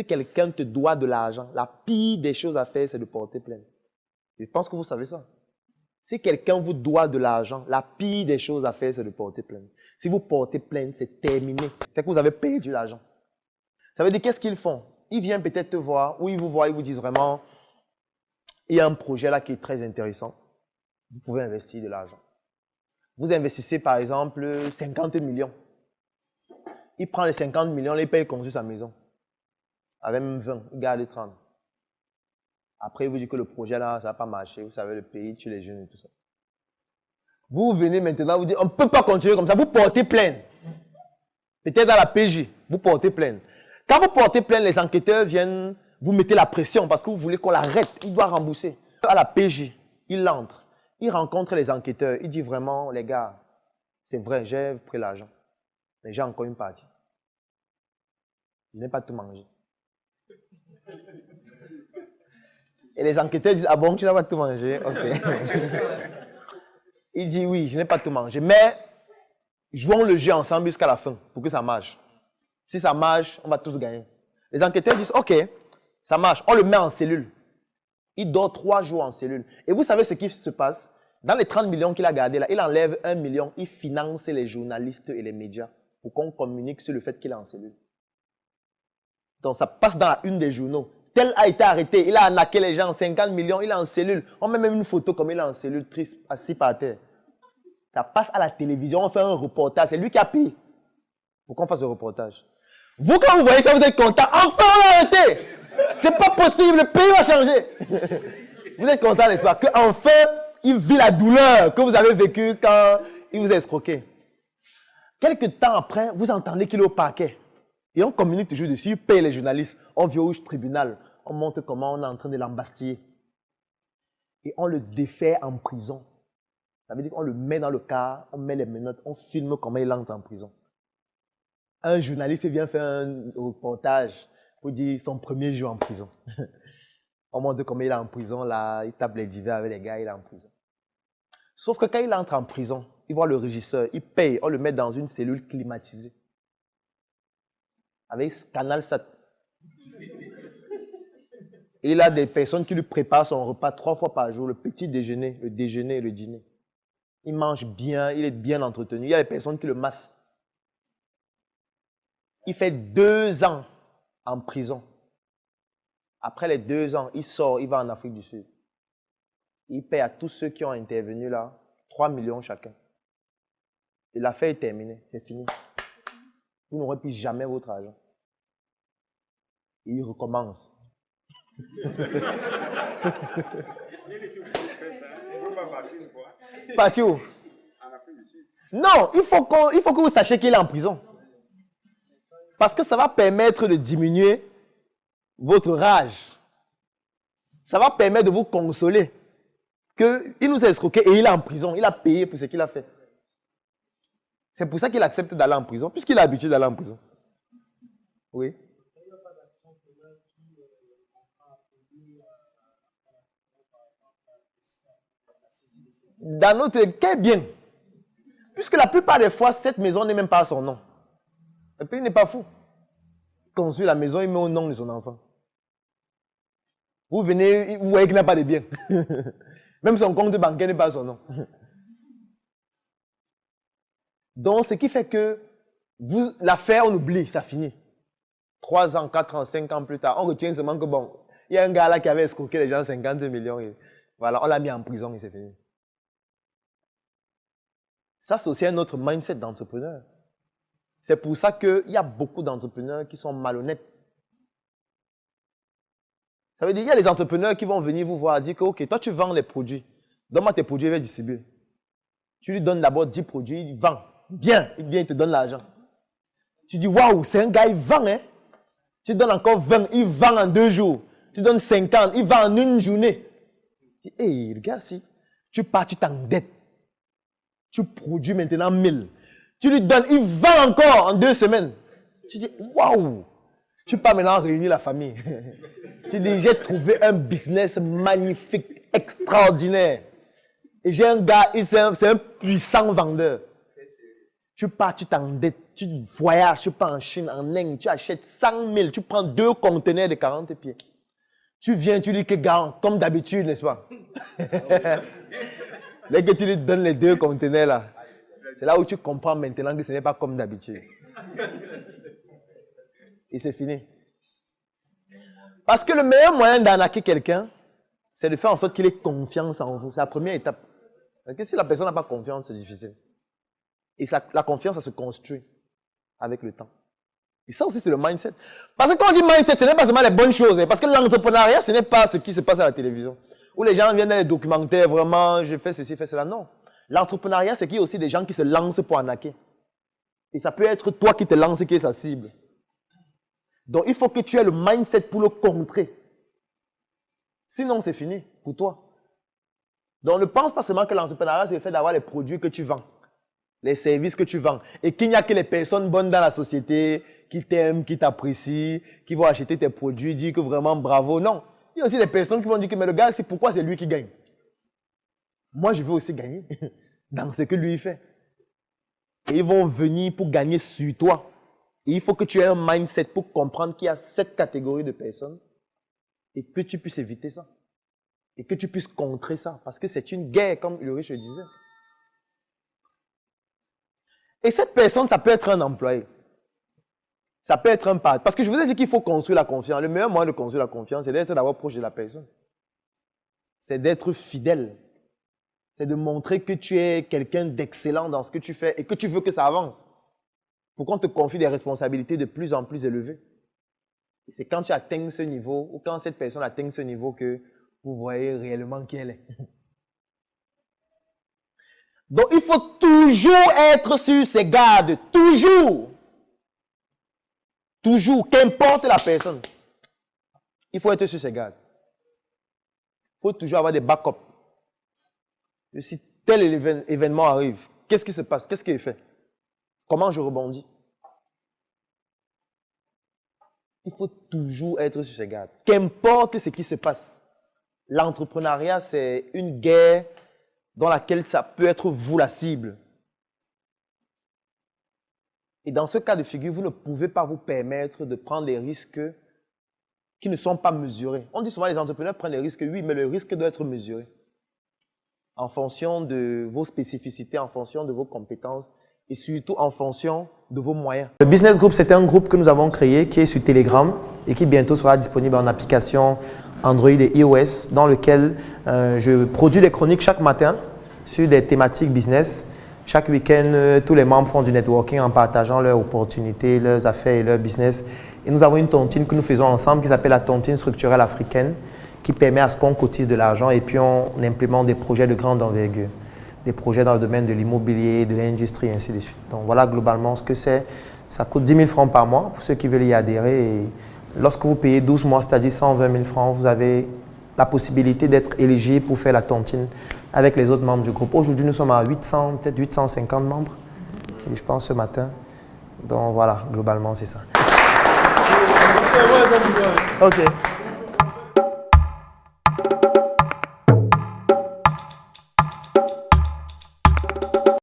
Si quelqu'un te doit de l'argent, la pire des choses à faire, c'est de porter plainte. Je pense que vous savez ça. Si quelqu'un vous doit de l'argent, la pire des choses à faire, c'est de porter plainte. Si vous portez plainte, c'est terminé. C'est que vous avez perdu l'argent. Ça veut dire, qu'est-ce qu'ils font? Ils viennent peut-être te voir, ou ils vous voient, ils vous disent vraiment, il y a un projet là qui est très intéressant. Vous pouvez investir de l'argent. Vous investissez par exemple 50 millions. Il prend les 50 millions, il paye construire sa maison. Avec même 20, il garde 30. Après, il vous dit que le projet là, ça ne va pas marcher. Vous savez, le pays tue les jeunes et tout ça. Vous venez maintenant, vous dites, on ne peut pas continuer comme ça. Vous portez plainte. Peut-être dans la PJ, vous portez plainte. Quand vous portez plainte, les enquêteurs viennent, vous mettez la pression parce que vous voulez qu'on l'arrête. Il doit rembourser. À la PJ, il entre. Il rencontre les enquêteurs. Il dit vraiment, les gars, c'est vrai, j'ai pris l'argent. Mais j'ai encore une partie. Je n'ai pas tout mangé. Et les enquêteurs disent, ah bon, tu n'as pas tout mangé? Ok. Il dit, oui, je n'ai pas tout mangé. Mais jouons le jeu ensemble jusqu'à la fin pour que ça marche. Si ça marche, on va tous gagner. Les enquêteurs disent, ok, ça marche. On le met en cellule. Il dort 3 jours en cellule. Et vous savez ce qui se passe? Dans les 30 millions qu'il a gardés là, il enlève 1 million. Il finance les journalistes et les médias pour qu'on communique sur le fait qu'il est en cellule. Donc ça passe dans la une des journaux. Tel a été arrêté, il a arnaqué les gens, 50 millions, il est en cellule. On met même une photo comme il est en cellule, triste, assis par terre. Ça passe à la télévision, on fait un reportage. C'est lui qui a payé pour qu'on fasse le reportage. Vous, quand vous voyez ça, vous êtes content. Enfin, on l'a arrêté. C'est pas possible, le pays va changer. Vous êtes content, n'est-ce pas? Qu'enfin, il vit la douleur que vous avez vécue quand il vous a escroqué. Quelques temps après, vous entendez qu'il est au parquet. Et on communique toujours dessus, il paye les journalistes. On vient au tribunal, on montre comment on est en train de l'embastiller. Et on le défait en prison. Ça veut dire qu'on le met dans le car, on met les menottes, on filme comment il entre en prison. Un journaliste vient faire un reportage pour dire son premier jour en prison. On montre comment il est en prison, là, il tape les divers avec les gars, il est en prison. Sauf que quand il entre en prison, il voit le régisseur, il paye, on le met dans une cellule climatisée. Avec Canal Sat. Et il a des personnes qui lui préparent son repas 3 fois par jour, le petit déjeuner, le déjeuner et le dîner. Il mange bien, il est bien entretenu. Il y a des personnes qui le massent. Il fait 2 ans en prison. Après les 2 ans, il sort, il va en Afrique du Sud. Il paye à tous ceux qui ont intervenu là 3 millions chacun. Et l'affaire est terminée, c'est fini. Vous n'aurez plus jamais votre argent. Et il recommence. Parti où? Non, il faut que vous sachiez qu'il est en prison. Parce que ça va permettre de diminuer votre rage. Ça va permettre de vous consoler. Qu'il nous a escroqué et il est en prison. Il a payé pour ce qu'il a fait. C'est pour ça qu'il accepte d'aller en prison, puisqu'il a l'habitude d'aller en prison. Oui. Dans notre cas, bien. Puisque la plupart des fois, cette maison n'est même pas à son nom. Et puis il n'est pas fou. Il construit la maison, il met au nom de son enfant. Vous venez, vous voyez qu'il n'a pas de bien. Même son compte bancaire n'est pas à son nom. Donc, ce qui fait que l'affaire, on oublie, ça finit. 3 ans, 4 ans, 5 ans plus tard, on retient seulement que bon, il y a un gars là qui avait escroqué les gens 52 millions. Et voilà, on l'a mis en prison et c'est fini. Ça, c'est aussi un autre mindset d'entrepreneur. C'est pour ça qu'il y a beaucoup d'entrepreneurs qui sont malhonnêtes. Ça veut dire qu'il y a des entrepreneurs qui vont venir vous voir et dire que, ok, toi tu vends les produits. Donne-moi tes produits, il va distribuer. Tu lui donnes d'abord 10 produits, il vend. Bien, il te donne l'argent. Tu dis, waouh, c'est un gars, il vend, hein. Tu donnes encore 20, il vend en 2 jours. Tu donnes 50, il vend en 1 journée. Tu dis, hé, regarde si. Tu pars, tu t'endettes. Tu produis maintenant 1000. Tu lui donnes, il vend encore en 2 semaines. Tu dis, waouh. Tu pars maintenant réunir la famille. Tu dis, j'ai trouvé un business magnifique, extraordinaire. Et j'ai un gars, c'est un puissant vendeur. Tu pars, tu t'endettes, tu voyages, tu pars en Chine, en Inde, tu achètes 100 000, tu prends 2 conteneurs de 40 pieds. Tu viens, tu dis que gars, comme d'habitude, n'est-ce pas? Dès que tu lui donnes les 2 conteneurs là, c'est là où tu comprends maintenant que ce n'est pas comme d'habitude. Et c'est fini. Parce que le meilleur moyen d'arnaquer quelqu'un, c'est de faire en sorte qu'il ait confiance en vous. C'est la première étape. Parce que si la personne n'a pas confiance, c'est difficile. Et ça, la confiance, ça se construit avec le temps. Et ça aussi, c'est le mindset. Parce que quand on dit mindset, ce n'est pas seulement les bonnes choses. Parce que l'entrepreneuriat, ce n'est pas ce qui se passe à la télévision. Où les gens viennent dans les documentaires, vraiment, je fais ceci, fais cela. Non. L'entrepreneuriat, c'est qu'il y a aussi des gens qui se lancent pour arnaquer. Et ça peut être toi qui te lances qui est sa cible. Donc, il faut que tu aies le mindset pour le contrer. Sinon, c'est fini pour toi. Donc, ne pense pas seulement que l'entrepreneuriat, c'est le fait d'avoir les produits que tu vends, les services que tu vends. Et qu'il n'y a que les personnes bonnes dans la société qui t'aiment, qui t'apprécient, qui vont acheter tes produits, dire que vraiment bravo. Non. Il y a aussi des personnes qui vont dire que mais le gars, c'est pourquoi c'est lui qui gagne. Moi, je veux aussi gagner dans ce que lui fait. Et ils vont venir pour gagner sur toi. Et il faut que tu aies un mindset pour comprendre qu'il y a cette catégorie de personnes et que tu puisses éviter ça. Et que tu puisses contrer ça. Parce que c'est une guerre, comme Ulrich le disait. Et cette personne, ça peut être un employé. Ça peut être un partenaire. Parce que je vous ai dit qu'il faut construire la confiance. Le meilleur moyen de construire la confiance, c'est d'être d'abord proche de la personne. C'est d'être fidèle. C'est de montrer que tu es quelqu'un d'excellent dans ce que tu fais et que tu veux que ça avance. Pour qu'on te confie des responsabilités de plus en plus élevées. Et c'est quand tu atteins ce niveau, ou quand cette personne atteint ce niveau que vous voyez réellement qui elle est. Donc il faut toujours être sur ses gardes. Toujours. Toujours. Qu'importe la personne. Il faut être sur ses gardes. Il faut toujours avoir des backups. Et si tel événement arrive, qu'est-ce qui se passe? Qu'est-ce qui est fait? Comment je rebondis? Il faut toujours être sur ses gardes. Qu'importe ce qui se passe. L'entrepreneuriat, c'est une guerre dans laquelle ça peut être vous la cible. Et dans ce cas de figure, vous ne pouvez pas vous permettre de prendre des risques qui ne sont pas mesurés. On dit souvent les entrepreneurs prennent des risques, oui, mais le risque doit être mesuré. En fonction de vos spécificités, en fonction de vos compétences et surtout en fonction de vos moyens. Le Business Group, c'est un groupe que nous avons créé qui est sur Telegram et qui bientôt sera disponible en application Android et iOS, dans lequel je produis des chroniques chaque matin sur des thématiques business. Chaque week-end, tous les membres font du networking en partageant leurs opportunités, leurs affaires et leur business. Et nous avons une tontine que nous faisons ensemble qui s'appelle la tontine structurelle africaine, qui permet à ce qu'on cotise de l'argent et puis on implémente des projets de grande envergure. Des projets dans le domaine de l'immobilier, de l'industrie, et ainsi de suite. Donc voilà globalement ce que c'est. Ça coûte 10 000 francs par mois pour ceux qui veulent y adhérer. Et lorsque vous payez 12 mois, c'est-à-dire 120 000 francs, vous avez la possibilité d'être éligible pour faire la tontine avec les autres membres du groupe. Aujourd'hui, nous sommes à 800, peut-être 850 membres, et je pense ce matin. Donc voilà, globalement, c'est ça. Ok.